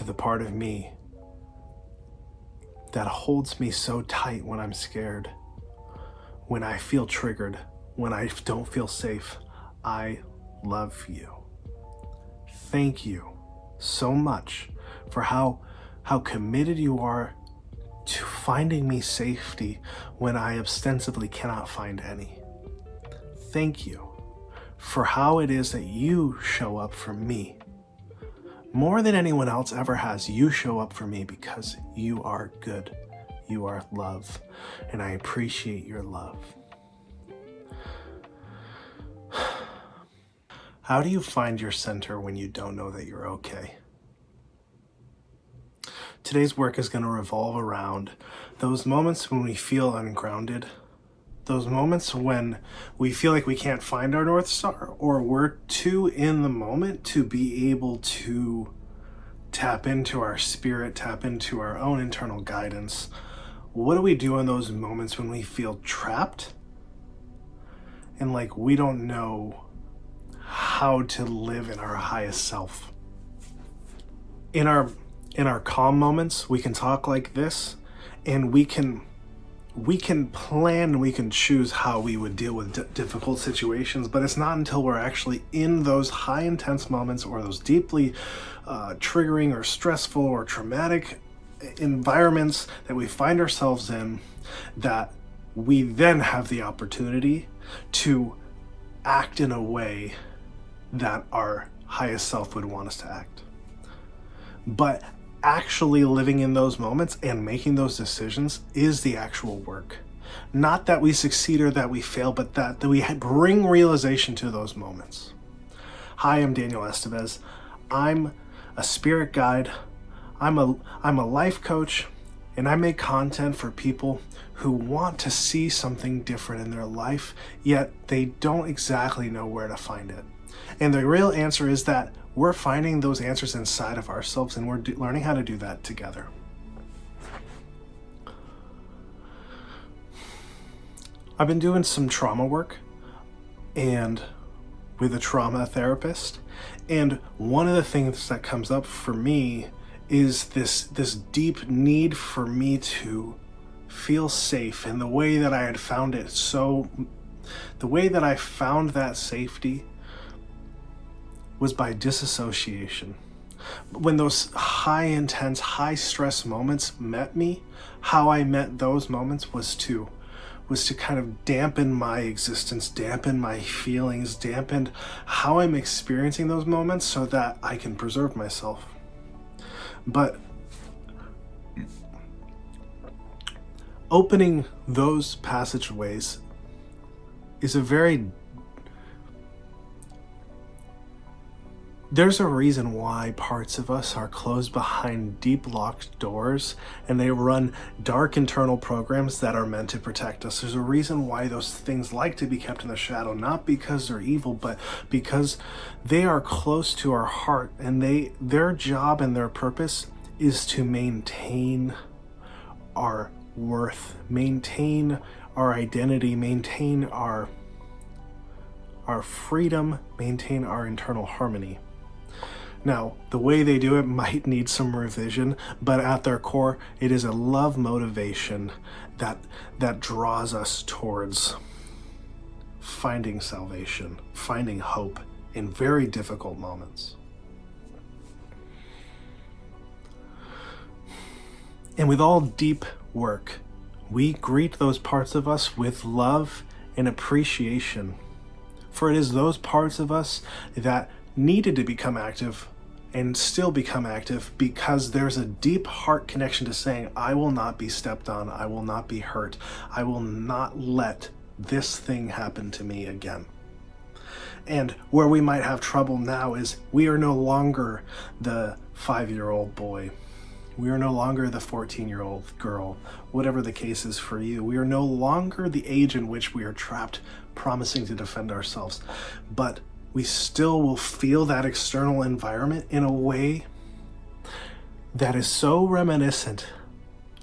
to the part of me that holds me so tight when I'm scared, when I feel triggered, when I don't feel safe. I love you. Thank you so much for how committed you are to finding me safety when I ostensibly cannot find any. Thank you for how it is that you show up for me. More than anyone else ever has, you show up for me because you are good. You are love, and I appreciate your love. How do you find your center when you don't know that you're okay? Today's work is going to revolve around those moments when we feel ungrounded, those moments when we feel like we can't find our North Star, or we're too in the moment to be able to tap into our spirit, tap into our own internal guidance. What do we do in those moments when we feel trapped and like we don't know how to live in our highest self? In our calm moments, we can talk like this, and we can plan, we can choose how we would deal with difficult situations, but it's not until we're actually in those high intense moments or those deeply triggering or stressful or traumatic environments that we find ourselves in that we then have the opportunity to act in a way that our highest self would want us to act. But actually living in those moments and making those decisions is the actual work. Not that we succeed or that we fail, but that we bring realization to those moments. Hi, I'm Daniel Estevez. I'm a spirit guide. I'm a life coach, and I make content for people who want to see something different in their life, yet they don't exactly know where to find it. And the real answer is that we're finding those answers inside of ourselves, and we're learning how to do that together. I've been doing some trauma work and with a trauma therapist, and one of the things that comes up for me is this deep need for me to feel safe. And the way that I had found it, the way that I found that safety was by dissociation. When those high intense, high stress moments met me, how I met those moments was to kind of dampen my existence, dampen my feelings, dampen how I'm experiencing those moments so that I can preserve myself. But opening those passageways is there's a reason why parts of us are closed behind deep locked doors and they run dark internal programs that are meant to protect us. There's a reason why those things like to be kept in the shadow, not because they're evil, but because they are close to our heart, and their job and their purpose is to maintain our worth, maintain our identity, maintain our freedom, maintain our internal harmony. Now, the way they do it might need some revision, but at their core, it is a love motivation that draws us towards finding salvation, finding hope in very difficult moments. And with all deep work, we greet those parts of us with love and appreciation, for it is those parts of us that needed to become active and still become active because there's a deep heart connection to saying, I will not be stepped on, I will not be hurt, I will not let this thing happen to me again. And where we might have trouble now is we are no longer the 5-year-old boy. We are no longer the 14-year-old girl, whatever the case is for you. We are no longer the age in which we are trapped, promising to defend ourselves. But we still will feel that external environment in a way that is so reminiscent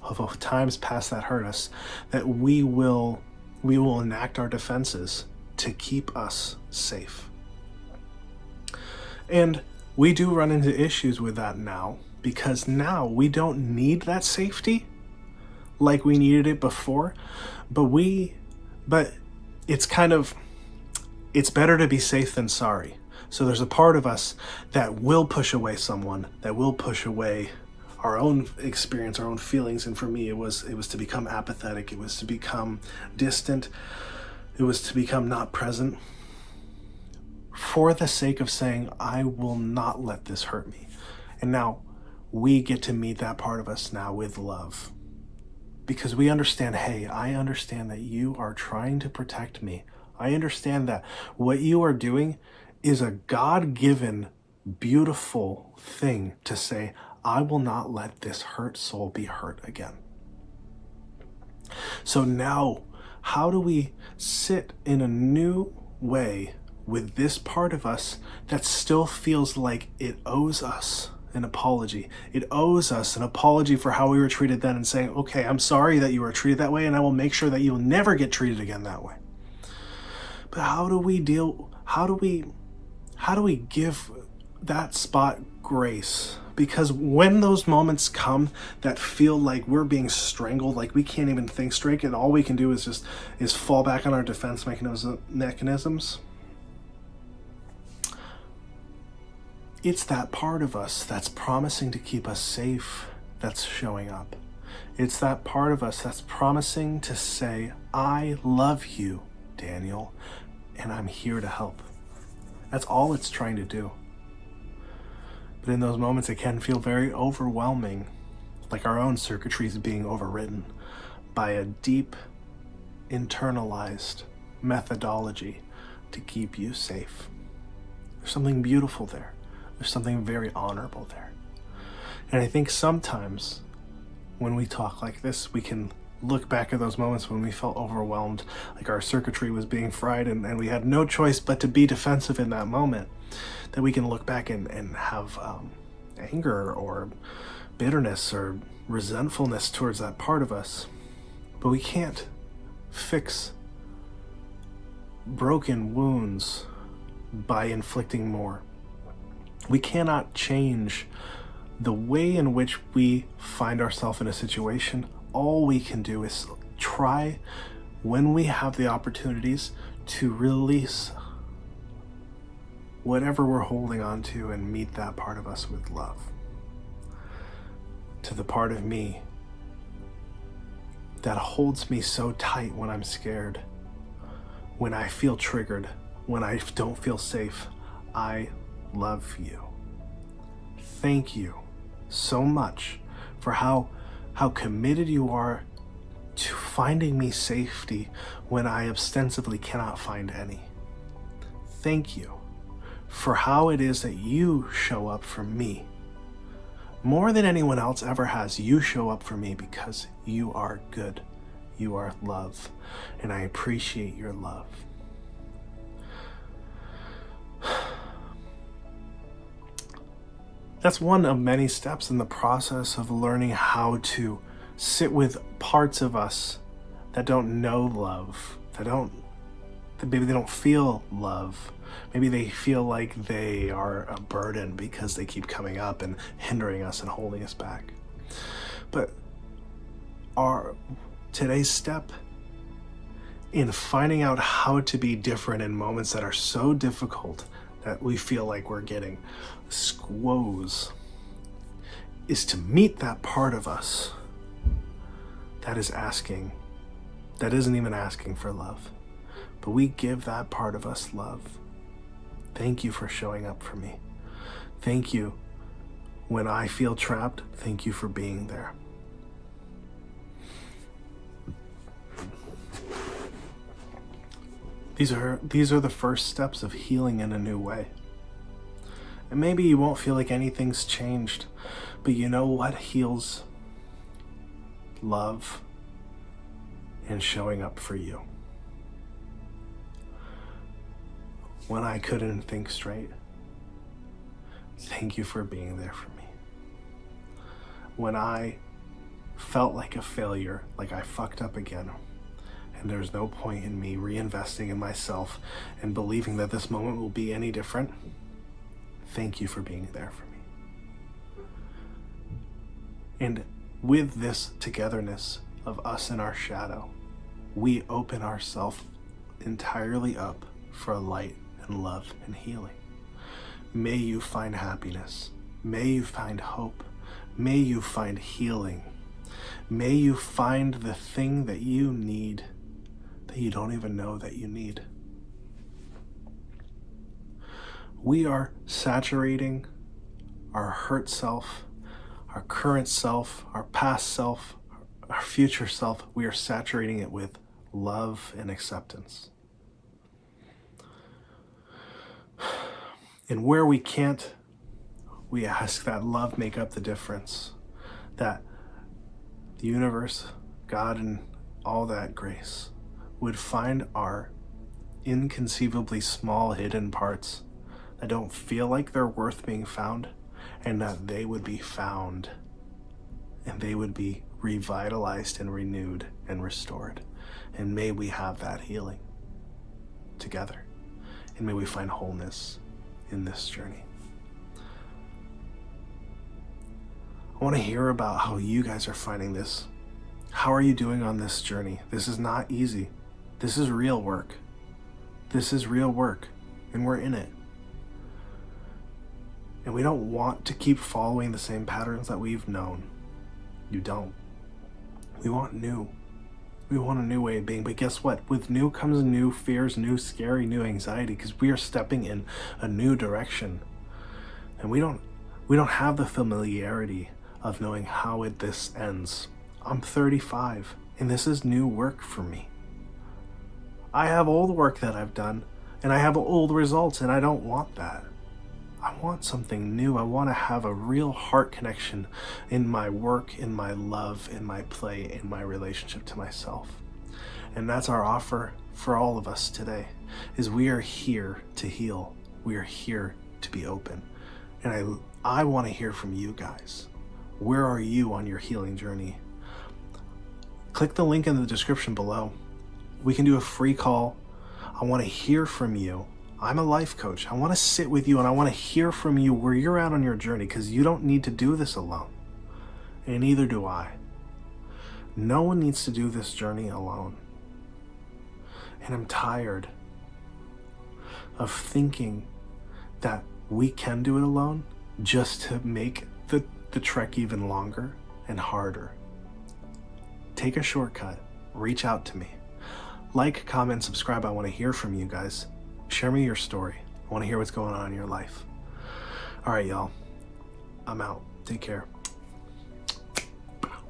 of times past that hurt us that we will enact our defenses to keep us safe. And we do run into issues with that now, because now we don't need that safety like we needed it before, but it's it's better to be safe than sorry. So there's a part of us that will push away someone, that will push away our own experience, our own feelings. And for me, it was to become apathetic. It was to become distant. It was to become not present, for the sake of saying, I will not let this hurt me. And now we get to meet that part of us now with love, because we understand, hey, I understand that you are trying to protect me. I understand that what you are doing is a God-given, beautiful thing to say, I will not let this hurt soul be hurt again. So now, how do we sit in a new way with this part of us that still feels like it owes us an apology? It owes us an apology for how we were treated then, and saying, okay, I'm sorry that you were treated that way, and I will make sure that you'll never get treated again that way. But how do we give that spot grace? Because when those moments come that feel like we're being strangled, like we can't even think straight, and all we can do is fall back on our defense mechanisms, it's that part of us that's promising to keep us safe that's showing up. It's that part of us that's promising to say, I love you, Daniel, and I'm here to help. That's all it's trying to do. But in those moments, it can feel very overwhelming, like our own circuitry is being overwritten by a deep, internalized methodology to keep you safe. There's something beautiful there. There's something very honorable there. And I think sometimes when we talk like this, we can look back at those moments when we felt overwhelmed, like our circuitry was being fried, and we had no choice but to be defensive in that moment, that we can look back and have anger or bitterness or resentfulness towards that part of us. But we can't fix broken wounds by inflicting more. We cannot change the way in which we find ourselves in a situation. All we can do is try, when we have the opportunities, to release whatever we're holding on to and meet that part of us with love. To the part of me that holds me so tight when I'm scared, when I feel triggered, when I don't feel safe, I love you. Thank you so much for how committed you are to finding me safety when I ostensibly cannot find any. Thank you for how it is that you show up for me. More than anyone else ever has, you show up for me because you are good. You are love, and I appreciate your love. That's one of many steps in the process of learning how to sit with parts of us that don't know love, that maybe they don't feel love. Maybe they feel like they are a burden because they keep coming up and hindering us and holding us back. But today's step in finding out how to be different in moments that are so difficult that we feel like we're getting squoze is to meet that part of us that isn't even asking for love, but we give that part of us love. Thank you for showing up for me. Thank you when I feel trapped. Thank you for being there. These are the first steps of healing in a new way. And maybe you won't feel like anything's changed, but you know what heals? Love and showing up for you. When I couldn't think straight, thank you for being there for me. When I felt like a failure, like I fucked up again, and there's no point in me reinvesting in myself and believing that this moment will be any different, thank you for being there for me. And with this togetherness of us and our shadow, we open ourselves entirely up for light and love and healing. May you find happiness. May you find hope. May you find healing. May you find the thing that you need that you don't even know that you need. We are saturating our hurt self, our current self, our past self, our future self. We are saturating it with love and acceptance. And where we can't, we ask that love make up the difference, that the universe, God, and all that grace would find our inconceivably small hidden parts that don't feel like they're worth being found, and that they would be found and they would be revitalized and renewed and restored. And may we have that healing together, and may we find wholeness in this journey. I want to hear about how you guys are finding this. How are you doing on this journey? This is not easy. This is real work. This is real work, and we're in it. And we don't want to keep following the same patterns that we've known. You don't. We want new. We want a new way of being. But guess what? With new comes new fears, new scary, new anxiety, because we are stepping in a new direction. And we don't have the familiarity of knowing how this ends. I'm 35, and this is new work for me. I have old work that I've done, and I have old results, and I don't want that. I want something new. I want to have a real heart connection in my work, in my love, in my play, in my relationship to myself. And that's our offer for all of us today, is we are here to heal. We are here to be open. And I want to hear from you guys. Where are you on your healing journey? Click the link in the description below. We can do a free call. I want to hear from you. I'm a life coach. I want to sit with you and I want to hear from you where you're at on your journey, because you don't need to do this alone. And neither do I. No one needs to do this journey alone. And I'm tired of thinking that we can do it alone just to make the trek even longer and harder. Take a shortcut. Reach out to me. Like, comment, subscribe. I want to hear from you guys. Share me your story. I want to hear what's going on in your life. All right, y'all. I'm out. Take care.